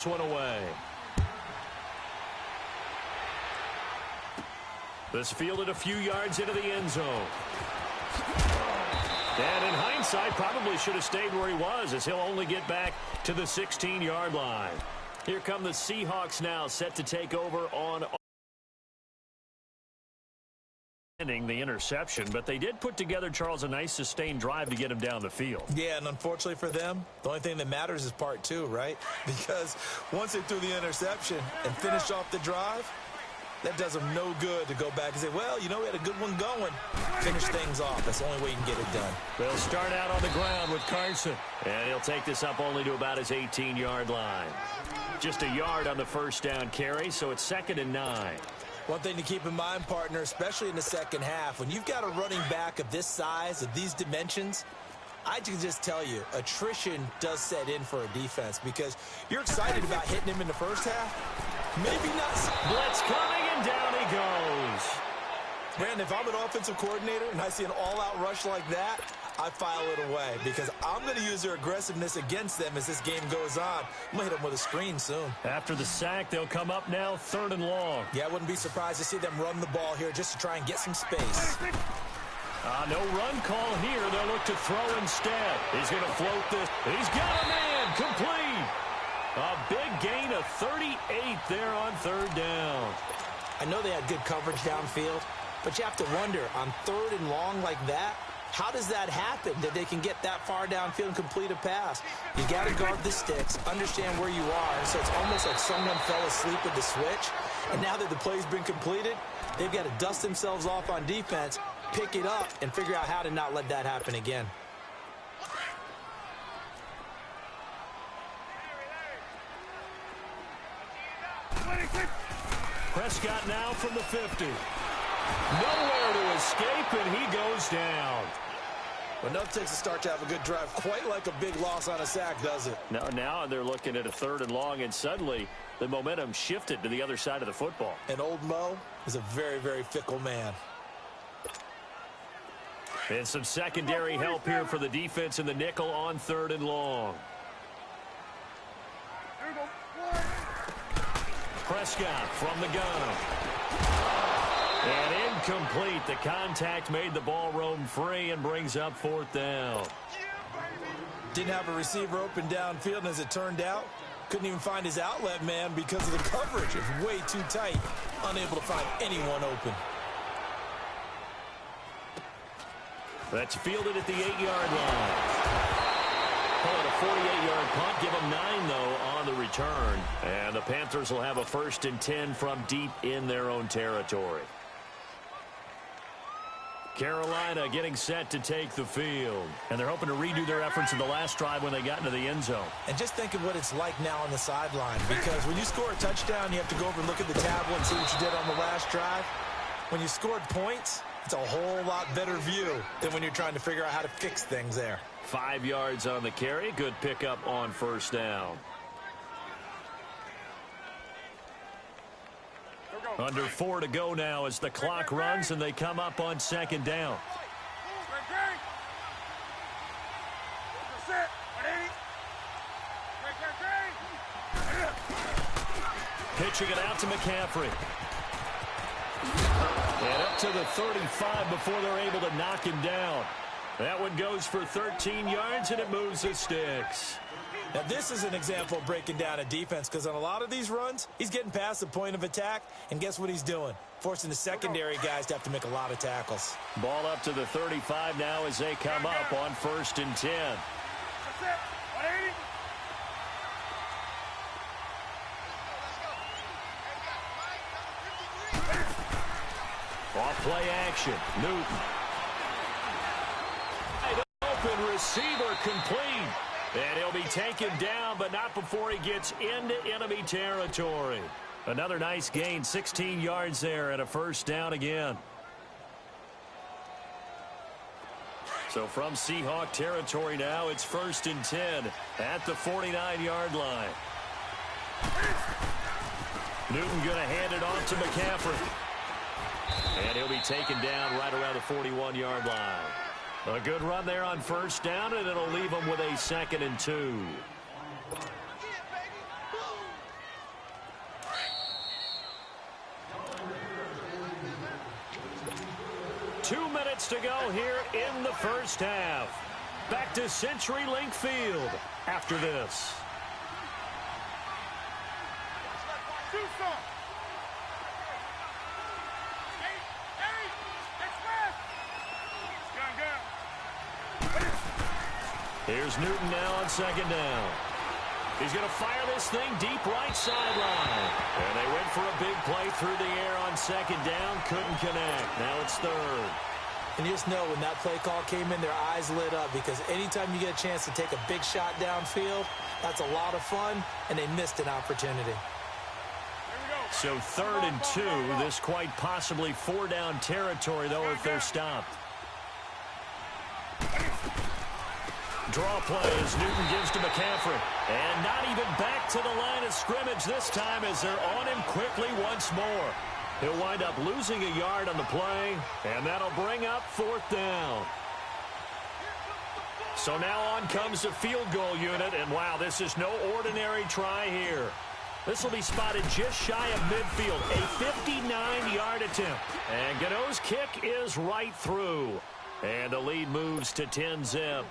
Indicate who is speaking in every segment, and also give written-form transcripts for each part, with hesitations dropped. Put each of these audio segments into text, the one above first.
Speaker 1: one away. This fielded a few yards into the end zone. And in hindsight, probably should have stayed where he was, as he'll only get back to the 16-yard line. Here come the Seahawks now, set to take over on the interception, but they did put together, Charles, a nice sustained drive to get him down the field.
Speaker 2: Yeah, and unfortunately for them, the only thing that matters is part two, right? Because once they threw the interception and finished off the drive, that does them no good to go back and say, well, you know, we had a good one going. Finish things off. That's the only way you can get it done.
Speaker 1: They'll start out on the ground with Carson, and he'll take this up only to about his 18-yard line. Just a yard on the first down carry, so it's 2nd and 9.
Speaker 2: One thing to keep in mind, partner, especially in the second half, when you've got a running back of this size, of these dimensions, I can just tell you, attrition does set in for a defense because you're excited about hitting him in the first half. Maybe not.
Speaker 1: Blitz coming, and down he goes.
Speaker 2: Brandon, if I'm an offensive coordinator and I see an all-out rush like that, I file it away because I'm going to use their aggressiveness against them as this game goes on. I'm going to hit them with a screen soon.
Speaker 1: After the sack, they'll come up now 3rd and long.
Speaker 2: Yeah, I wouldn't be surprised to see them run the ball here just to try and get some space.
Speaker 1: No run call here. They'll look to throw instead. He's going to float this. He's got a man. Complete. A big gain of 38 there on 3rd down.
Speaker 2: I know they had good coverage downfield, but you have to wonder, on 3rd and long like that, how does that happen that they can get that far downfield and complete a pass? You got to guard the sticks, understand where you are, so it's almost like someone fell asleep with the switch, and now that the play's been completed, they've got to dust themselves off on defense, pick it up, and figure out how to not let that happen again.
Speaker 1: Prescott now from the 50. Nowhere to escape, and he goes down.
Speaker 2: Well, nothing takes a start to have a good drive, quite like a big loss on a sack, does it?
Speaker 1: No, now they're looking at a 3rd and long, and suddenly the momentum shifted to the other side of the football.
Speaker 2: And old Mo is a very, very fickle man.
Speaker 1: And some secondary help here for the defense in the nickel on 3rd and long. Prescott from the gun. And incomplete. The contact made the ball roam free and brings up 4th down.
Speaker 2: Didn't have a receiver open downfield, and as it turned out, couldn't even find his outlet man because of the coverage. It's way too tight. Unable to find anyone open.
Speaker 1: That's fielded at the 8-yard line. Call it a 48-yard punt. Give them 9, though, on the return. And the Panthers will have a 1st and 10 from deep in their own territory. Carolina getting set to take the field. And they're hoping to redo their efforts in the last drive when they got into the end zone.
Speaker 2: And just think of what it's like now on the sideline. Because when you score a touchdown, you have to go over and look at the tablet and see what you did on the last drive. When you scored points, it's a whole lot better view than when you're trying to figure out how to fix things there.
Speaker 1: 5 yards on the carry. Good pickup on 1st down. Under 4 to go now as the clock runs and they come up on 2nd down. Pitching it out to McCaffrey. And up to the 35 before they're able to knock him down. That one goes for 13 yards, and it moves the sticks.
Speaker 2: Now, this is an example of breaking down a defense because on a lot of these runs, he's getting past the point of attack, and guess what he's doing? Forcing the secondary guys to have to make a lot of tackles.
Speaker 1: Ball up to the 35 now as they come up on 1st and 10. Off play action. Newton. Open receiver complete. And he'll be taken down, but not before he gets into enemy territory. Another nice gain, 16 yards there and a 1st down again. So from Seahawk territory now, it's 1st and 10 at the 49-yard line. Newton going to hand it off to McCaffrey. And he'll be taken down right around the 41-yard line. A good run there on 1st down, and it'll leave them with a 2nd and 2. 2 minutes to go here in the first half. Back to CenturyLink Field after this. Here's Newton now on second down. He's going to fire this thing deep right sideline. And they went for a big play through the air on second down. Couldn't connect. Now it's third.
Speaker 2: And you just know when that play call came in, their eyes lit up, because anytime you get a chance to take a big shot downfield, that's a lot of fun, and they missed an opportunity.
Speaker 1: So 3rd and 2. This quite possibly 4-down territory, though, if they're stopped. Draw play as Newton gives to McCaffrey. And not even back to the line of scrimmage this time as they're on him quickly once more. He'll wind up losing a yard on the play, and that'll bring up 4th down. So now on comes the field goal unit, and wow, this is no ordinary try here. This will be spotted just shy of midfield, a 59-yard attempt. And Gano's kick is right through. And the lead moves to 10-zip.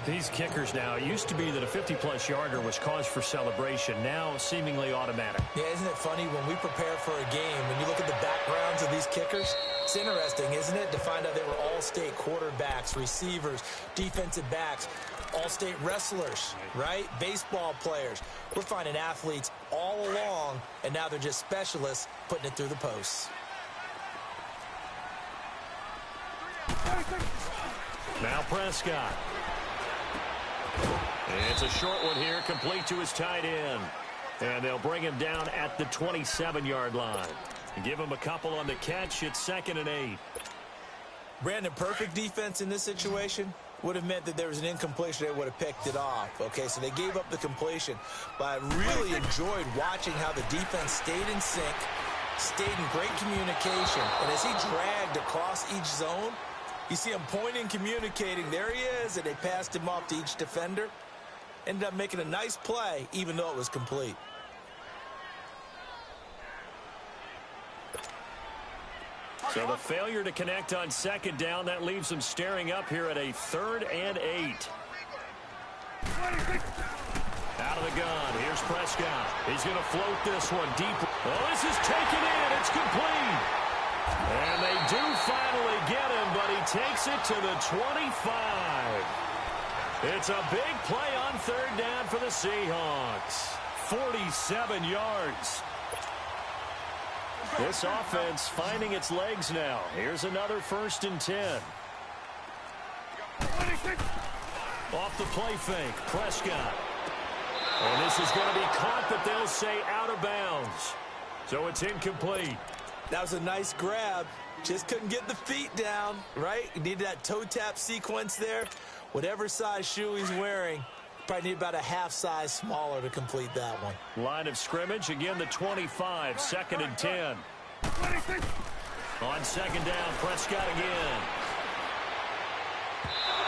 Speaker 1: These kickers now, it used to be that a 50-plus yarder was cause for celebration. Now seemingly automatic.
Speaker 2: Yeah, isn't it funny when we prepare for a game, when you look at the backgrounds of these kickers, it's interesting, isn't it, to find out they were all-state quarterbacks, receivers, defensive backs, all-state wrestlers, right? Baseball players. We're finding athletes all along, and now they're just specialists putting it through the posts.
Speaker 1: Now Prescott. And it's a short one here, complete to his tight end. And they'll bring him down at the 27-yard line. Give him a couple on the catch. It's 2nd and 8.
Speaker 2: Brandon, perfect defense in this situation would have meant that there was an incompletion. They would have picked it off. Okay, so they gave up the completion. But I really enjoyed watching how the defense stayed in sync, stayed in great communication. And as he dragged across each zone, you see him pointing, communicating. There he is, and they passed him off to each defender. Ended up making a nice play, even though it was complete.
Speaker 1: So the failure to connect on 2nd down, that leaves them staring up here at a 3rd and 8. Out of the gun, here's Prescott. He's going to float this one deep. Oh, this is taken in. It's complete. And they do finally get him, but he takes it to the 25. It's a big play on 3rd down for the Seahawks. 47 yards. This offense finding its legs now. Here's another 1st and 10. Off the play fake, Prescott. And this is going to be caught, but they'll say out of bounds. So it's incomplete.
Speaker 2: That was a nice grab. Just couldn't get the feet down, right? You needed that toe tap sequence there. Whatever size shoe he's wearing, probably need about a half size smaller to complete that one.
Speaker 1: Line of scrimmage, again the 25, 2nd and 10. On 2nd down, Prescott again.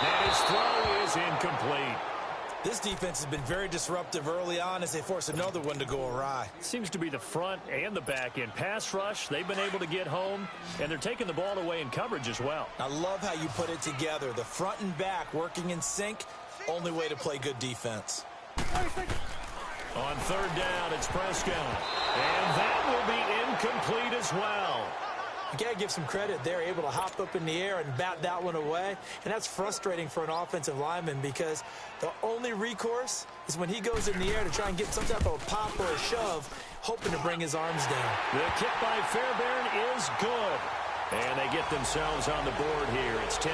Speaker 1: And his throw is incomplete.
Speaker 2: This defense has been very disruptive early on as they force another one to go awry.
Speaker 1: Seems to be the front and the back end. Pass rush, they've been able to get home, and they're taking the ball away in coverage as well.
Speaker 2: I love how you put it together. The front and back working in sync, only way to play good defense.
Speaker 1: On 3rd down, it's Prescott. And that will be incomplete as well.
Speaker 2: You got to give some credit. They're able to hop up in the air and bat that one away. And that's frustrating for an offensive lineman because the only recourse is when he goes in the air to try and get some type of a pop or a shove, hoping to bring his arms down.
Speaker 1: The kick by Fairbairn is good. And they get themselves on the board here. It's 10-3.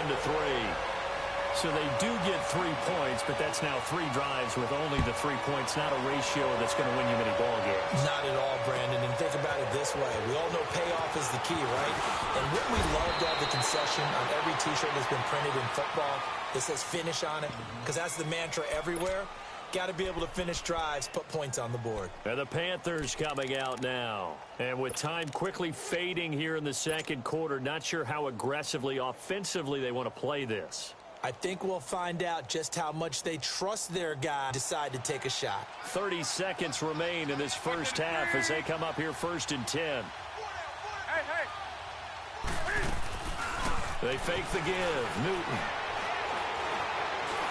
Speaker 1: So they do get 3 points, but that's now 3 drives with only the 3 points, not a ratio that's going to win you many ball games.
Speaker 2: Not at all, Brandon. And think about it this way. We all know payoff is the key, right? And what we love to have the concession on every T-shirt that's been printed in football that says finish on it, because that's the mantra everywhere. Got to be able to finish drives, put points on the board.
Speaker 1: And the Panthers coming out now. And with time quickly fading here in the 2nd quarter, not sure how aggressively, offensively they want to play this.
Speaker 2: I think we'll find out just how much they trust their guy decide to take a shot.
Speaker 1: 30 seconds remain in this first half as they come up here 1st and 10. They fake the give. Newton.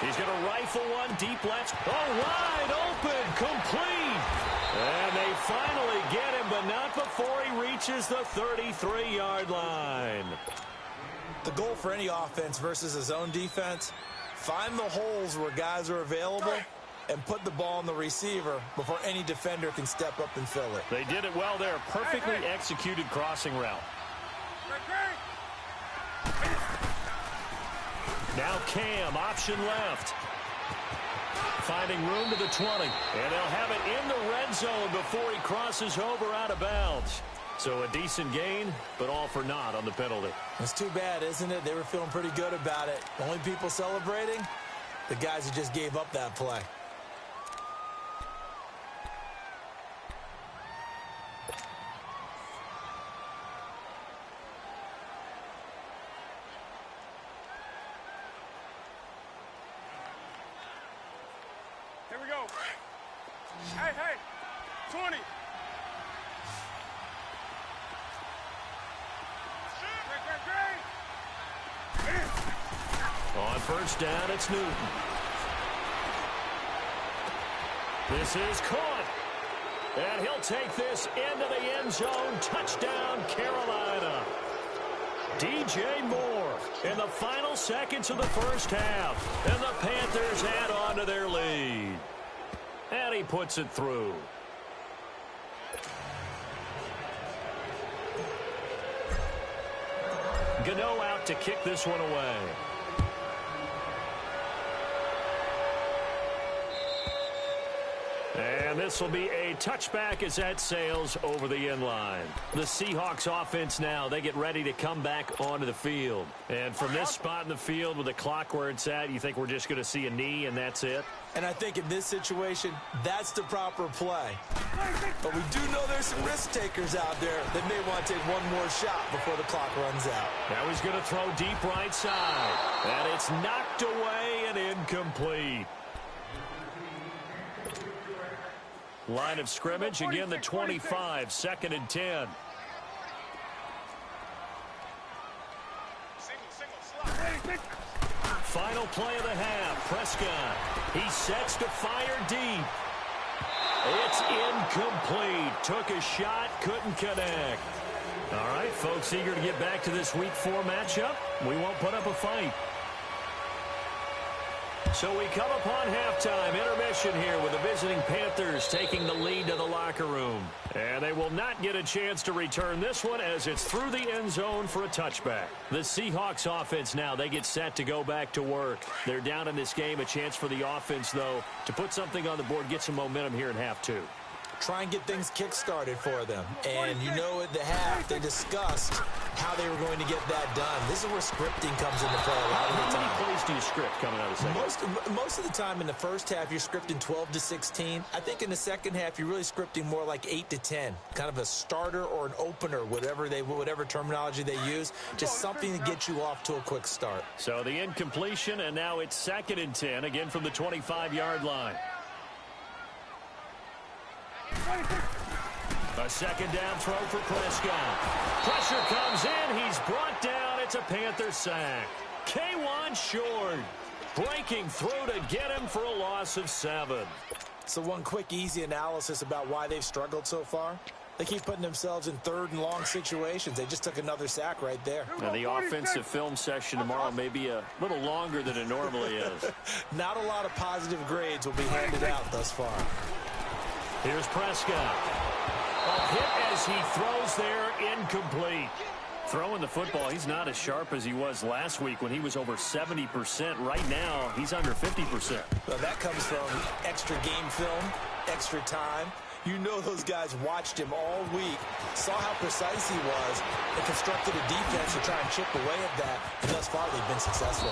Speaker 1: He's going to rifle one deep left. Oh, wide open. Complete. And they finally get him, but not before he reaches the 33-yard line.
Speaker 2: The goal for any offense versus a zone defense, find the holes where guys are available and put the ball on the receiver before any defender can step up and fill it.
Speaker 1: They did it well there. Perfectly executed crossing route. Now Cam, option left. Finding room to the 20. And they'll have it in the red zone before he crosses over out of bounds. So a decent gain, but all for naught on the penalty.
Speaker 2: It's too bad, isn't it? They were feeling pretty good about it. The only people celebrating, the guys who just gave up that play.
Speaker 3: Here we go. Hey, 20.
Speaker 1: On first down, it's Newton. This is caught. And he'll take this into the end zone. Touchdown, Carolina. DJ Moore in the final seconds of the first half. And the Panthers add on to their lead. And he puts it through. Gano out to kick this one away. And this will be a touchback as that sails over the end line. The Seahawks offense now, they get ready to come back onto the field. And from this spot in the field with the clock where it's at, you think we're just going to see a knee and that's it?
Speaker 2: And I think in this situation, that's the proper play. But we do know there's some risk takers out there that may want to take one more shot before the clock runs out.
Speaker 1: Now he's going to throw deep right side. And it's knocked away and incomplete. Line of scrimmage, again the 25, 2nd and 10. Final play of the half, Prescott. He sets to fire deep. It's incomplete. Took a shot, couldn't connect. All right, folks, eager to get back to this Week 4 matchup. We won't put up a fight. So we come upon halftime, intermission here with the visiting Panthers taking the lead to the locker room. And they will not get a chance to return this one as it's through the end zone for a touchback. The Seahawks offense now, they get set to go back to work. They're down in this game, a chance for the offense, though, to put something on the board, get some momentum here in half two.
Speaker 2: Try and get things kick-started for them. And you know at the half, they discussed how they were going to get that done. This is where scripting comes into play a lot of the time.
Speaker 1: How many plays do you script coming out of the second?
Speaker 2: Most of the time in the first half, you're scripting 12 to 16. I think in the second half, you're really scripting more like 8 to 10. Kind of a starter or an opener, whatever terminology they use. Just something to get you off to a quick start.
Speaker 1: So the incompletion, and now it's 2nd and 10, again from the 25-yard line. A second down throw for Prescott. Pressure comes in. He's brought down. It's a Panther sack. K1 short. Breaking through to get him for a loss of 7.
Speaker 2: So one quick, easy analysis about why they've struggled so far. They keep putting themselves in 3rd and long situations. They just took another sack right there.
Speaker 1: Now the offensive film session tomorrow may be a little longer than it normally is.
Speaker 2: Not a lot of positive grades will be handed out thus far.
Speaker 1: Here's Prescott. A hit as he throws there, incomplete. Throwing the football, he's not as sharp as he was last week when he was over 70%. Right now, he's under 50%.
Speaker 2: Well, that comes from extra game film, extra time. You know those guys watched him all week, saw how precise he was, and constructed a defense to try and chip away at that. And thus far, they've been successful.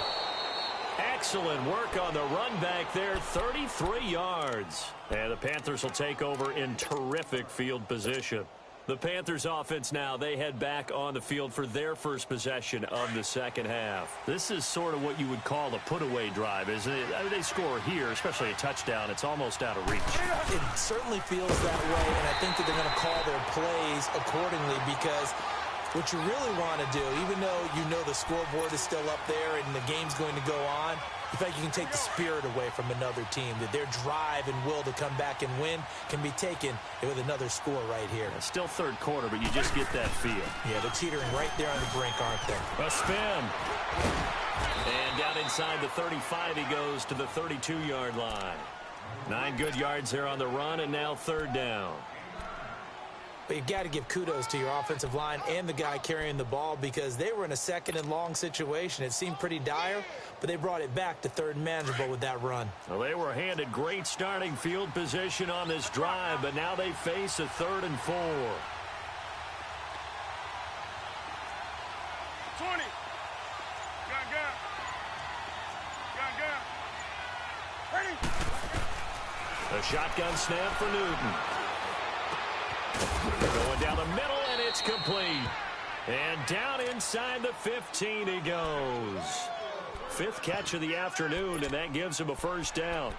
Speaker 1: Excellent work on the run back there, 33 yards. And the Panthers will take over in terrific field position. The Panthers offense now, they head back on the field for their first possession of the second half. This is sort of what you would call a put-away drive, isn't it? I mean, they score here, especially a touchdown. It's almost out of reach.
Speaker 2: It certainly feels that way, and I think that they're going to call their plays accordingly because What you really want to do, even though you know the scoreboard is still up there and the game's going to go on, you think you can take the spirit away from another team, that their drive and will to come back and win can be taken with another score right here.
Speaker 1: It's still third quarter, but you just get that feel.
Speaker 2: Yeah, they're teetering right there on the brink, aren't they?
Speaker 1: A spin. And down inside the 35, he goes to the 32-yard line. 9 good yards there on the run, and now third down.
Speaker 2: But you've got to give kudos to your offensive line and the guy carrying the ball because they were in a second and long situation. It seemed pretty dire, but they brought it back to third and manageable with that run.
Speaker 1: Well, they were handed great starting field position on this drive, but now they face a 3rd and 4.
Speaker 3: 20. Gun. Ready?
Speaker 1: A shotgun snap for Newton. Going down the middle, and it's complete. And down inside the 15 he goes. 5th catch of the afternoon, and that gives him a first down.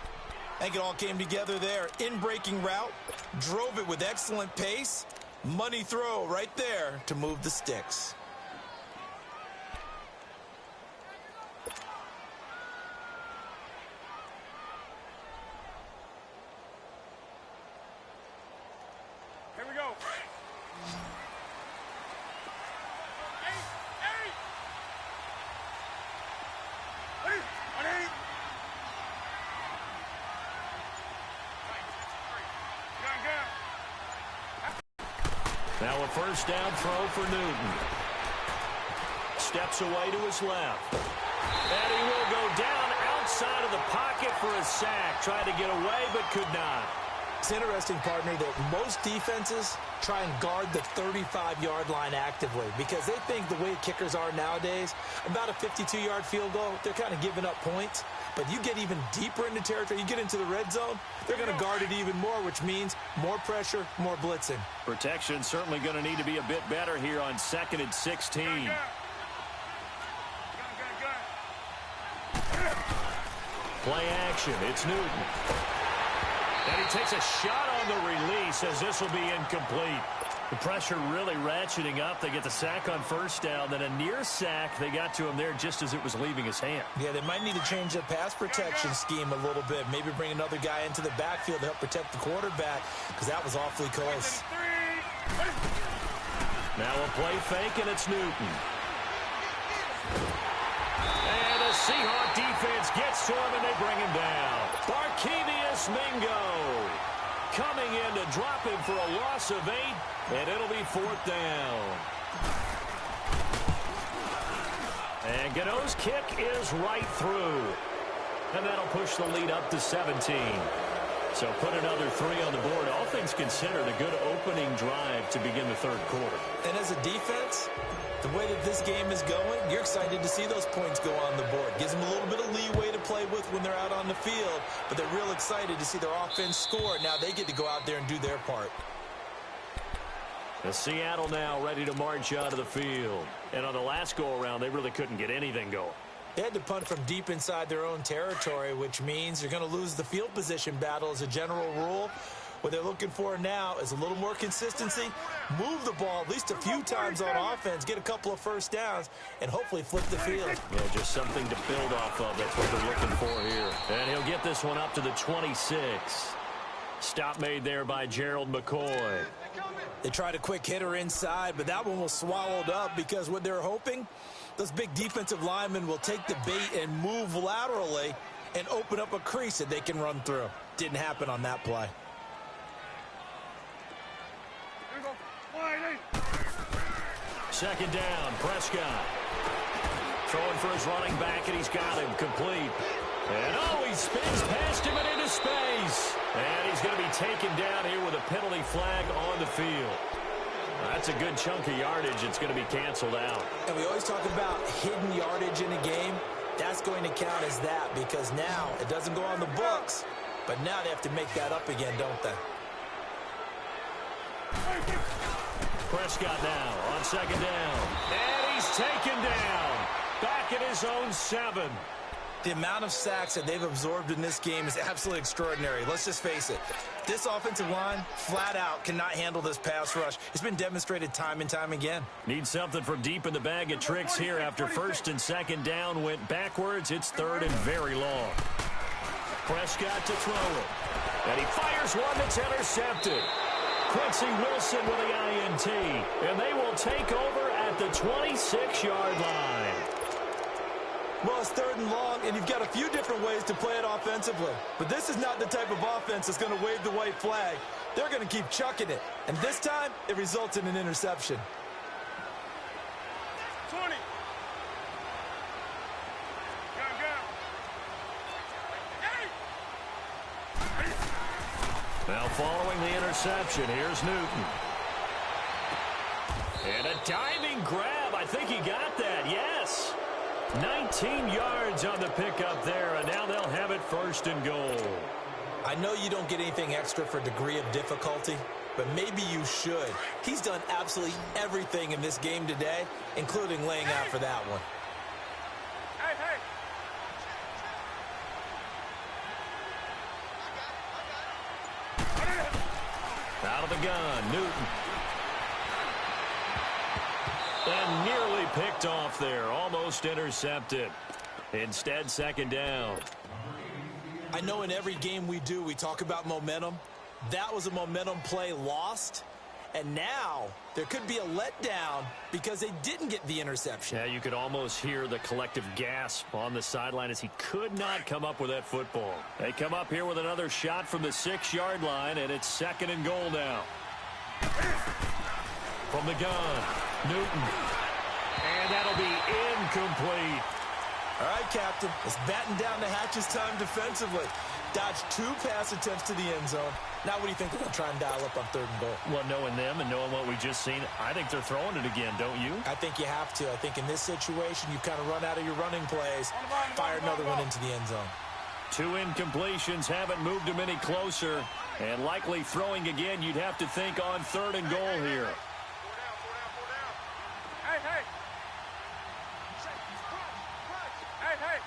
Speaker 2: I think it all came together there. In-breaking route, drove it with excellent pace. Money throw right there to move the sticks.
Speaker 3: Here we go. 8. On 8.
Speaker 1: Now a first down throw for Newton. Steps away to his left. And he will go down outside of the pocket for a sack. Tried to get away, but could not.
Speaker 2: It's interesting, partner, that most defenses try and guard the 35-yard line actively because they think the way kickers are nowadays, about a 52-yard field goal, they're kind of giving up points. But you get even deeper into territory, you get into the red zone, they're going to guard it even more, which means more pressure, more blitzing.
Speaker 1: Protection certainly going to need to be a bit better here on 2nd and 16.
Speaker 3: Gun.
Speaker 1: Play action. It's Newton. And he takes a shot on the release as this will be incomplete. The pressure really ratcheting up. They get the sack on first down. Then a near sack. They got to him there just as it was leaving his hand.
Speaker 2: Yeah, they might need to change the pass protection scheme a little bit. Maybe bring another guy into the backfield to help protect the quarterback because that was awfully close.
Speaker 1: Now a play fake, and it's Newton. And the Seahawk defense gets to him, and they bring him down. Barkevius Mingo coming in to drop him for a loss of 8, and it'll be 4th down. And Gano's kick is right through. And that'll push the lead up to 17. So put another 3 on the board. All things considered, a good opening drive to begin the third quarter.
Speaker 2: And as a defense, the way that this game is going, you're excited to see those points go on the board. Gives them a little bit of leeway to play with when they're out on the field, but they're real excited to see their offense score. Now they get to go out there and do their part.
Speaker 1: The Seattle now ready to march out of the field. And on the last go-around, they really couldn't get anything going.
Speaker 2: They had to punt from deep inside their own territory, which means they're going to lose the field position battle as a general rule. What they're looking for now is a little more consistency, move the ball at least a few times on offense, get a couple of first downs, and hopefully flip the field.
Speaker 1: Yeah, just something to build off of. That's what they're looking for here. And he'll get this one up to the 26. Stop made there by Gerald McCoy.
Speaker 2: They tried a quick hitter inside, but that one was swallowed up because what they're hoping, those big defensive linemen will take the bait and move laterally and open up a crease that they can run through. Didn't happen on that play.
Speaker 1: Second down, Prescott. Throwing for his running back, and he's got him complete. And he spins past him and into space. And he's going to be taken down here with a penalty flag on the field. That's a good chunk of yardage. It's going to be canceled out.
Speaker 2: And we always talk about hidden yardage in a game. That's going to count as that because now it doesn't go on the books, but now they have to make that up again, don't they?
Speaker 1: Prescott now on second down. And he's taken down. Back at his own 7.
Speaker 2: The amount of sacks that they've absorbed in this game is absolutely extraordinary. Let's just face it. This offensive line, flat out, cannot handle this pass rush. It's been demonstrated time and time again.
Speaker 1: Need something from deep in the bag of tricks here after first and second down went backwards. It's third and very long. Prescott to throw it. And he fires one that's intercepted. Quincy Wilson with the INT. And they will take over at the 26-yard line.
Speaker 2: Well, it's third and long, and you've got a few different ways to play it offensively. But this is not the type of offense that's going to wave the white flag. They're going to keep chucking it. And this time, it results in an interception.
Speaker 3: 20.
Speaker 1: Now following the interception, here's Newton. And a diving grab. I think he got that, yes. 19 yards on the pickup there, and now they'll have it first and goal.
Speaker 2: I know you don't get anything extra for degree of difficulty, but maybe you should. He's done absolutely everything in this game today, including laying out for that one.
Speaker 3: Hey, hey.
Speaker 1: Out of the gun, Newton. And nearly picked off there, almost intercepted. Instead, second down.
Speaker 2: I know in every game we do, we talk about momentum. That was a momentum play lost. And now there could be a letdown because they didn't get the interception.
Speaker 1: Yeah, you could almost hear the collective gasp on the sideline as he could not come up with that football. They come up here with another shot from the 6-yard line, and it's second and goal now. From the gun, Newton. And that'll be incomplete.
Speaker 2: All right, Captain, it's batten down the hatches time defensively. Dodged 2 pass attempts to the end zone. Now what do you think they're going to try and dial up on third and goal?
Speaker 1: Well, knowing them and knowing what we just seen, I think they're throwing it again, don't you?
Speaker 2: I think you have to. I think in this situation, you've kind of run out of your running plays. Fire another one into the end zone.
Speaker 1: 2 incompletions haven't moved him any closer. And likely throwing again, you'd have to think on third and goal here.
Speaker 3: Hey, hey. Hey, hey.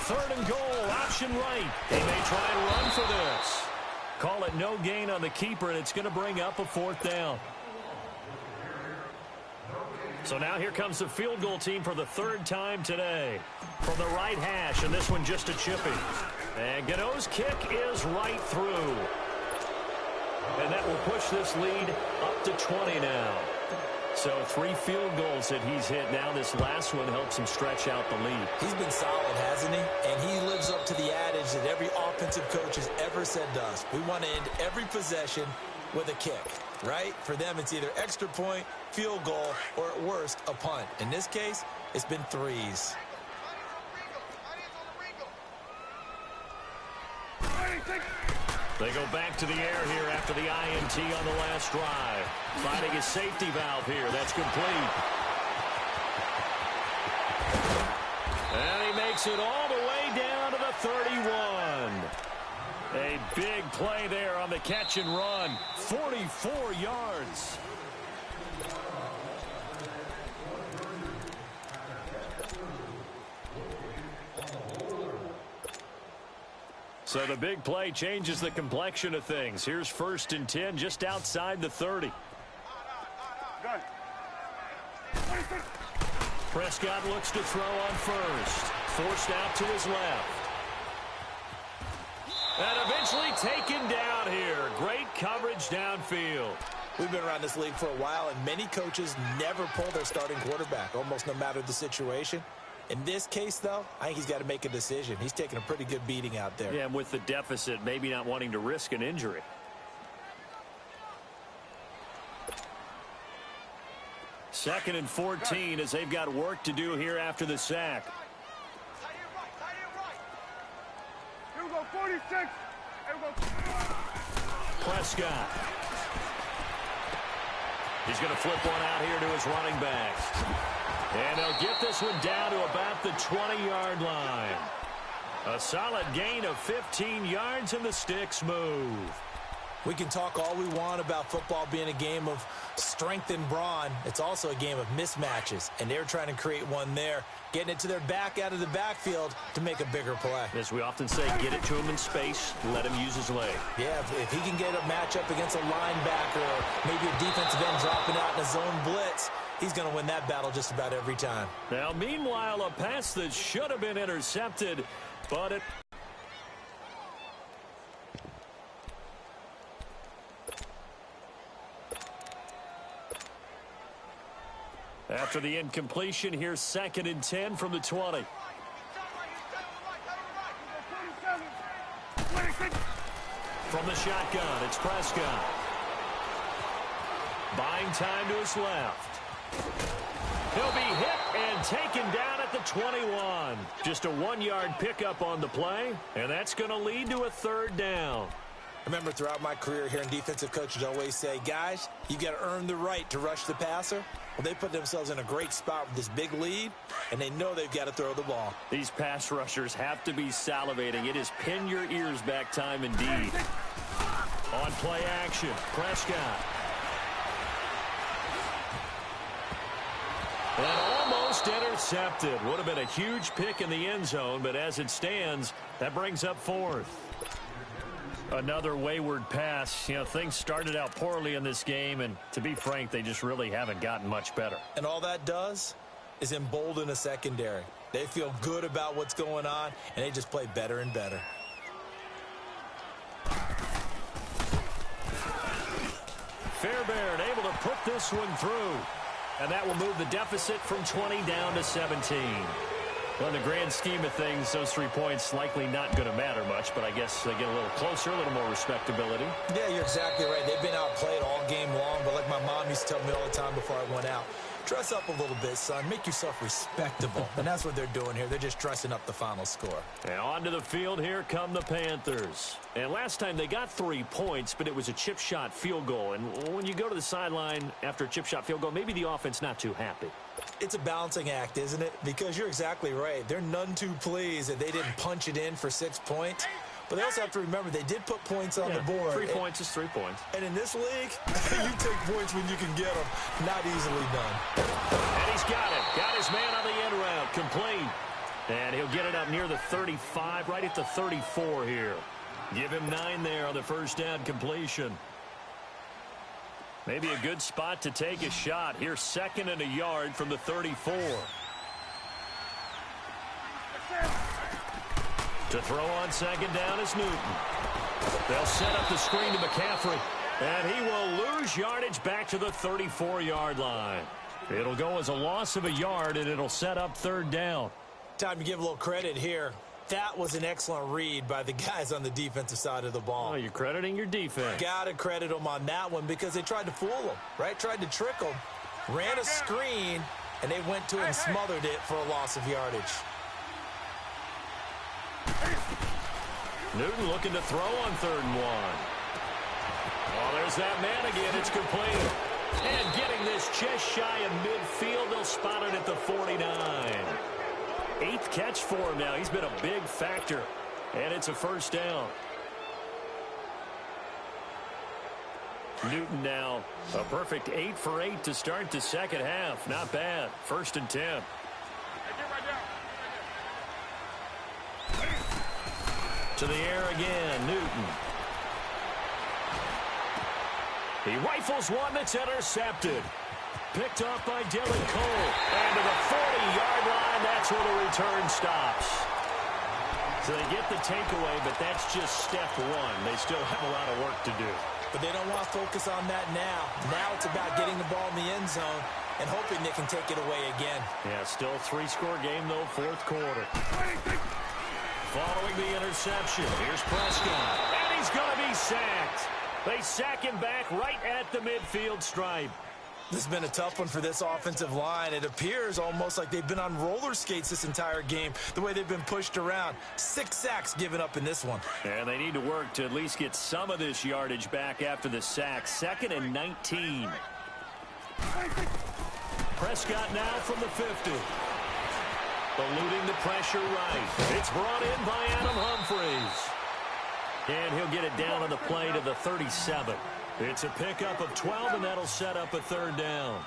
Speaker 1: Third and goal, option right. He may try and run for this. Call it no gain on the keeper, and it's going to bring up a fourth down. So now here comes the field goal team for the third time today. From the right hash, and this one just a chipping. And Gano's kick is right through. And that will push this lead up to 20 now. So 3 field goals that he's hit now. This last one helps him stretch out the lead.
Speaker 2: He's been solid, hasn't he? And he lives up to the adage that every offensive coach has ever said to us. We want to end every possession with a kick, right? For them, it's either extra point, field goal, or at worst, a punt. In this case, it's been 3s.
Speaker 1: They go back to the air here after the INT on the last drive. Finding his safety valve here. That's complete. And he makes it all the way down to the 31. A big play there on the catch and run. 44 yards. So the big play changes the complexion of things. Here's first and 10 just outside the 30. Prescott looks to throw on first. Forced out to his left. And eventually taken down here. Great coverage downfield.
Speaker 2: We've been around this league for a while, and many coaches never pull their starting quarterback, almost no matter the situation. In this case, though, I think he's got to make a decision. He's taking a pretty good beating out there.
Speaker 1: Yeah, and with the deficit, maybe not wanting to risk an injury. Second and 14 as they've got work to do here after the sack.
Speaker 3: Here we go, 46. Here we go.
Speaker 1: Prescott. He's going to flip one out here to his running back. And they'll get this one down to about the 20-yard line. A solid gain of 15 yards, and the sticks move.
Speaker 2: We can talk all we want about football being a game of strength and brawn. It's also a game of mismatches, and they're trying to create one there, getting it to their back out of the backfield to make a bigger play.
Speaker 1: As we often say, get it to him in space, let him use his leg.
Speaker 2: Yeah, if he can get a matchup against a linebacker or maybe a defensive end dropping out in a zone blitz, he's going to win that battle just about every time.
Speaker 1: Now, meanwhile, a pass that should have been intercepted, but it... After the incompletion, here's 2nd and 10 from the 20. From the shotgun, it's Prescott. Buying time to his left. He'll be hit and taken down at the 21. Just a 1-yard pickup on the play, and that's going to lead to a 3rd down.
Speaker 2: Remember, throughout my career here in defensive coaches always say, guys, you got to earn the right to rush the passer. Well, they put themselves in a great spot with this big lead, and they know they've got to throw the ball.
Speaker 1: These pass rushers have to be salivating. It is pin your ears back time indeed. On play action, Prescott. And almost intercepted. Would have been a huge pick in the end zone, but as it stands, that brings up 4th. Another wayward pass. You know, things started out poorly in this game, and to be frank, they just really haven't gotten much better.
Speaker 2: And all that does is embolden a secondary. They feel good about what's going on, and they just play better and better.
Speaker 1: Fairbairn able to put this one through, and that will move the deficit from 20 down to 17. Well, in the grand scheme of things, those 3 points likely not going to matter much, but I guess they get a little closer, a little more respectability.
Speaker 2: Yeah, you're exactly right. They've been outplayed all game long, but like my mom used to tell me all the time before I went out, dress up a little bit, son. Make yourself respectable. And that's what they're doing here. They're just dressing up the final score.
Speaker 1: And onto the field, here come the Panthers. And last time they got 3 points, but it was a chip shot field goal. And when you go to the sideline after a chip shot field goal, maybe the offense not too happy.
Speaker 2: It's a balancing act, isn't it? Because you're exactly right. They're none too pleased that they didn't punch it in for 6 points. But they also have to remember they did put points on the board.
Speaker 1: 3 points is 3 points.
Speaker 2: And in this league, you take points when you can get them. Not easily done.
Speaker 1: And he's got it. Got his man on the end route. Complete. And he'll get it up near the 35, right at the 34 here. Give him 9 there on the first down completion. Maybe a good spot to take a shot. Here's 2nd and a yard from the 34. To throw on 2nd down is Newton. They'll set up the screen to McCaffrey. And he will lose yardage back to the 34-yard line. It'll go as a loss of a yard, and it'll set up 3rd down.
Speaker 2: Time to give a little credit here. That was an excellent read by the guys on the defensive side of the ball.
Speaker 1: Oh, you're crediting your defense.
Speaker 2: Got to credit them on that one because they tried to fool them, right? Tried to trick them. Ran a screen, and they went to it and smothered it for a loss of yardage.
Speaker 1: Newton looking to throw on 3rd and 1. Oh, there's that man again. It's complete. And getting this just shy of midfield, they'll spot it at the 49. 8th catch for him now. He's been a big factor. And it's a 1st down. Newton now a perfect 8 for 8 to start the 2nd half. Not bad. 1st and 10. To the air again, Newton. He rifles one that's intercepted. Picked off by Dylan Cole. And to the 40-yard line, that's where the return stops. So they get the takeaway, but that's just step 1. They still have a lot of work to do.
Speaker 2: But they don't want to focus on that now. Now it's about getting the ball in the end zone and hoping they can take it away again.
Speaker 1: Yeah, still a 3-score game, though, 4th quarter. Following the interception, here's Prescott. And he's going to be sacked. They sack him back right at the midfield stripe.
Speaker 2: This has been a tough one for this offensive line. It appears almost like they've been on roller skates this entire game, the way they've been pushed around. 6 sacks given up in this one.
Speaker 1: And they need to work to at least get some of this yardage back after the sack. 2nd and 19. Prescott now from the 50. Eluding the pressure right. It's brought in by Adam Humphries. And he'll get it down on the play to the 37. It's a pickup of 12, and that'll set up a third down.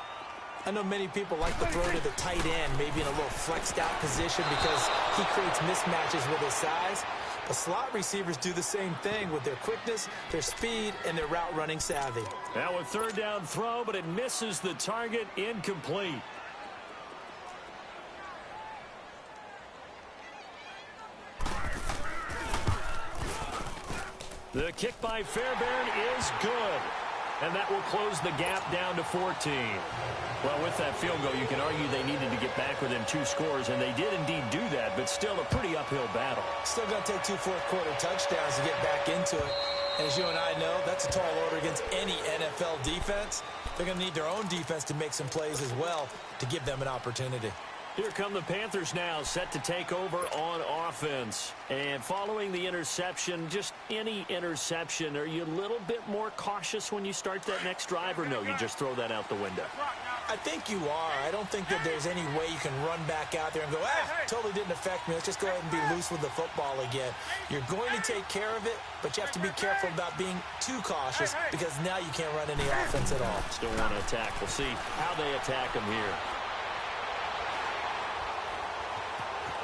Speaker 2: I know many people like to throw to the tight end, maybe in a little flexed out position because he creates mismatches with his size. But slot receivers do the same thing with their quickness, their speed, and their route running savvy.
Speaker 1: Now a third down throw, but it misses the target, incomplete. The kick by Fairbairn is good. And that will close the gap down to 14. Well, with that field goal, you can argue they needed to get back within 2 scores, and they did indeed do that, but still a pretty uphill battle.
Speaker 2: Still going to take 2 fourth-quarter touchdowns to get back into it. And as you and I know, that's a tall order against any NFL defense. They're going to need their own defense to make some plays as well to give them an opportunity.
Speaker 1: Here come the Panthers now, set to take over on offense. And following the interception, just any interception, are you a little bit more cautious when you start that next drive, or no, you just throw that out the window?
Speaker 2: I think you are. I don't think that there's any way you can run back out there and go, totally didn't affect me. Let's just go ahead and be loose with the football again. You're going to take care of it, but you have to be careful about being too cautious because now you can't run any offense at all.
Speaker 1: Still want to attack. We'll see how they attack him here.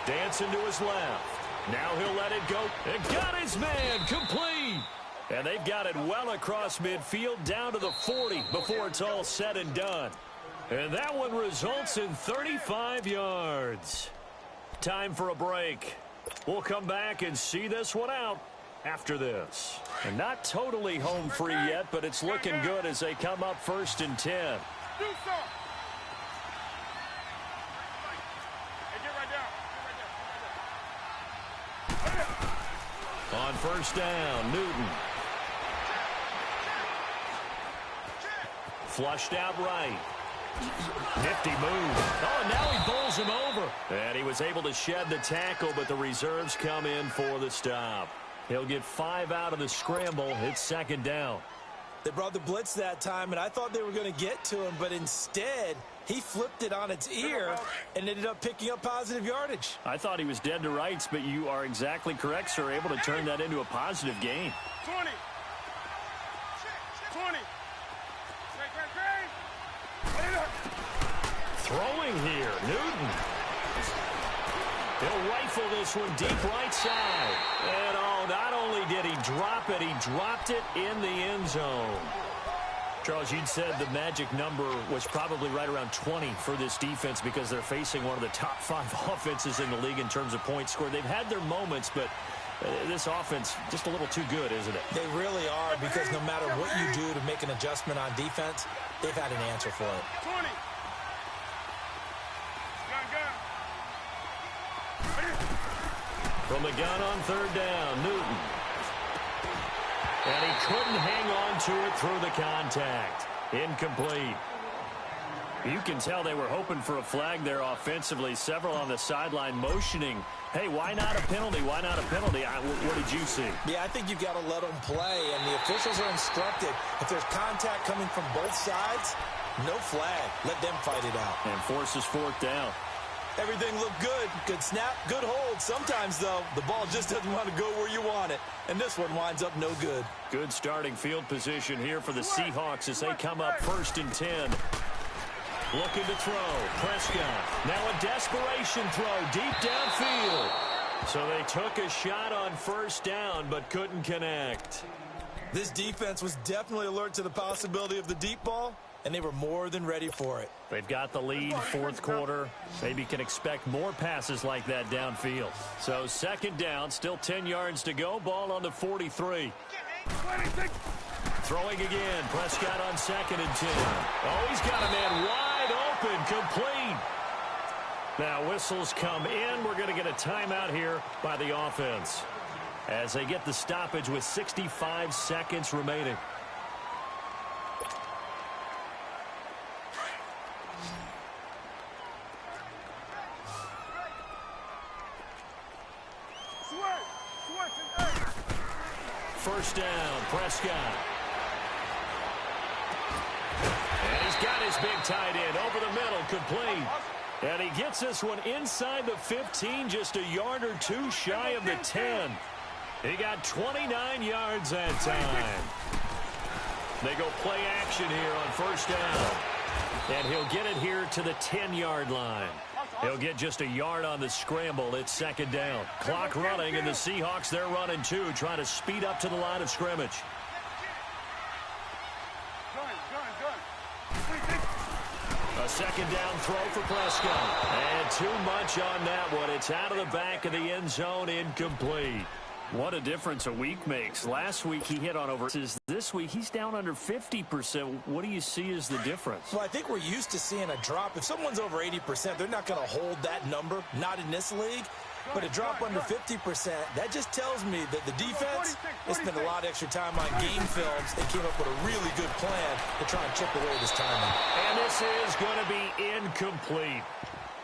Speaker 1: Dancing to his left. Now he'll let it go. And got his man complete. And they've got it well across midfield down to the 40 before it's all said and done. And that one results in 35 yards. Time for a break. We'll come back and see this one out after this. And not totally home free yet, but it's looking good as they come up 1st and 10. On 1st down, Newton. Flushed out right. Nifty move. Oh, now he bowls him over. And he was able to shed the tackle, but the reserves come in for the stop. He'll get 5 out of the scramble. It's 2nd down.
Speaker 2: They brought the blitz that time, and I thought they were going to get to him, but instead he flipped it on its ear and ended up picking up positive yardage.
Speaker 1: I thought he was dead to rights, but you are exactly correct, sir. Able to turn that into a positive gain.
Speaker 3: 20.
Speaker 1: Throwing here, Newton. He'll rifle this one deep right side. And oh, not only did he drop it, he dropped it in the end zone. Charles, you'd said the magic number was probably right around 20 for this defense because they're facing one of the top 5 offenses in the league in terms of points scored. They've had their moments, but this offense just a little too good, isn't it?
Speaker 2: They really are, because no matter what you do to make an adjustment on defense, they've had an answer for it.
Speaker 3: 20.
Speaker 1: From the gun on 3rd down, Newton. And he couldn't hang on to it through the contact. Incomplete. You can tell they were hoping for a flag there offensively. Several on the sideline motioning, hey, why not a penalty? Why not a penalty? What did you see?
Speaker 2: Yeah, I think you've got to let them play, and the officials are instructed. If there's contact coming from both sides, no flag. Let them fight it out.
Speaker 1: And forces 4th down.
Speaker 2: Everything looked good. Good snap, good hold. Sometimes, though, the ball just doesn't want to go where you want it. And this one winds up no good.
Speaker 1: Good starting field position here for the Seahawks as they come up 1st and 10. Looking to throw. Prescott. Now a desperation throw deep downfield. So they took a shot on 1st down but couldn't connect.
Speaker 2: This defense was definitely alert to the possibility of the deep ball, and they were more than ready for it.
Speaker 1: They've got the lead 4th quarter. Maybe can expect more passes like that downfield. So 2nd down, still 10 yards to go. Ball on the 43.
Speaker 3: 26.
Speaker 1: Throwing again. Prescott on 2nd and 10. Oh, he's got a man wide open. Complete. Now whistles come in. We're going to get a timeout here by the offense as they get the stoppage with 65 seconds remaining. First down, Prescott. And he's got his big tight end over the middle, complete. And he gets this one inside the 15, just a yard or two shy of the 10. He got 29 yards that time. They go play action here on first down. And he'll get it here to the 10-yard line. He'll get just a yard on the scramble. It's second down. Clock running, and the Seahawks, they're running too, trying to speed up to the line of scrimmage. A second down throw for Prescott. And too much on that one. It's out of the back of the end zone, incomplete.
Speaker 4: What a difference a week makes. Last week he hit on over. This week he's down under 50%. What do you see as the difference?
Speaker 2: Well, I think we're used to seeing a drop. If someone's over 80%, they're not going to hold that number, not in this league. But a drop under 50%, that just tells me that the defense, they spent a lot of extra time on game films and came up with a really good plan to try and chip away this timing.
Speaker 1: And this is going to be incomplete.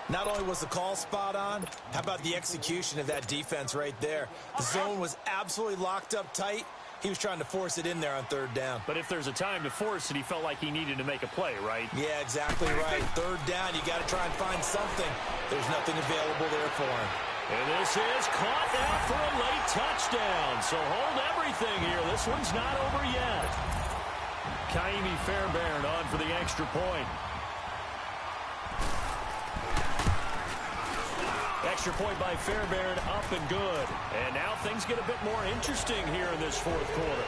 Speaker 2: Not only was the call spot on, how about the execution of that defense right there? The zone was absolutely locked up tight. He was trying to force it in there on third down.
Speaker 4: But if there's a time to force it, he felt like he needed to make a play, right?
Speaker 2: Yeah, exactly right. Third down, you got to try and find something. There's nothing available there for him.
Speaker 1: And this is caught now for a late touchdown. So hold everything here. This one's not over yet. Kaimi Fairbairn on for the extra point. Extra point by Fairbairn, up and good. And now things get a bit more interesting here in this fourth quarter.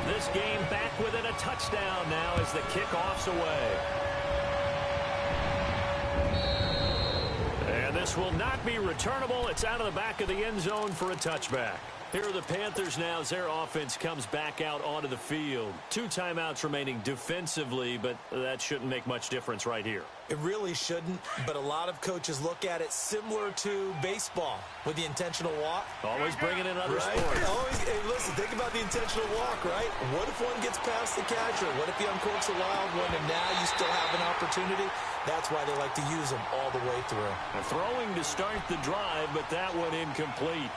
Speaker 1: This game back within a touchdown now as the kickoff's away. And this will not be returnable. It's out of the back of the end zone for a touchback. Here are the Panthers now as their offense comes back out onto the field. 2 timeouts remaining defensively, but that shouldn't make much difference right here.
Speaker 2: It really shouldn't, but a lot of coaches look at it similar to baseball with the intentional walk.
Speaker 1: Always bringing in other
Speaker 2: right?
Speaker 1: sports.
Speaker 2: Always, hey, listen, think about the intentional walk, right? What if one gets past the catcher? What if he uncorks a wild one and now you still have an opportunity? That's why they like to use them all the way through.
Speaker 1: They're throwing to start the drive, but that one incomplete.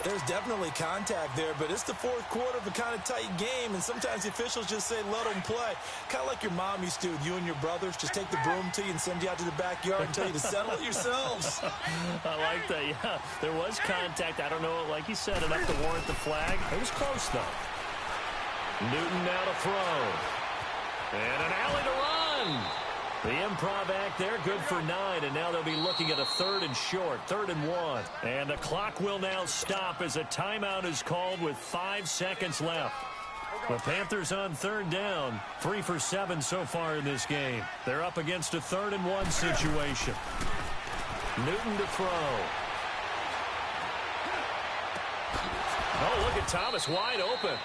Speaker 2: There's definitely contact there, but it's the fourth quarter of a kind of tight game, and sometimes the officials just say, let them play. Kind of like your mom used to with you and your brothers. Just take the broom to you and send you out to the backyard and tell you to settle it yourselves.
Speaker 4: I like that, yeah. There was contact. I don't know, like you said, enough to warrant the flag.
Speaker 1: It was close, though. Newton now to throw. And an alley to run. The improv act there, good for 9, and now they'll be looking at a 3rd and short, 3rd and 1. And the clock will now stop as a timeout is called with 5 seconds left. The Panthers on 3rd down, 3 for 7 so far in this game. They're up against a 3rd and 1 situation. Newton to throw. Oh, look at Thomas wide open.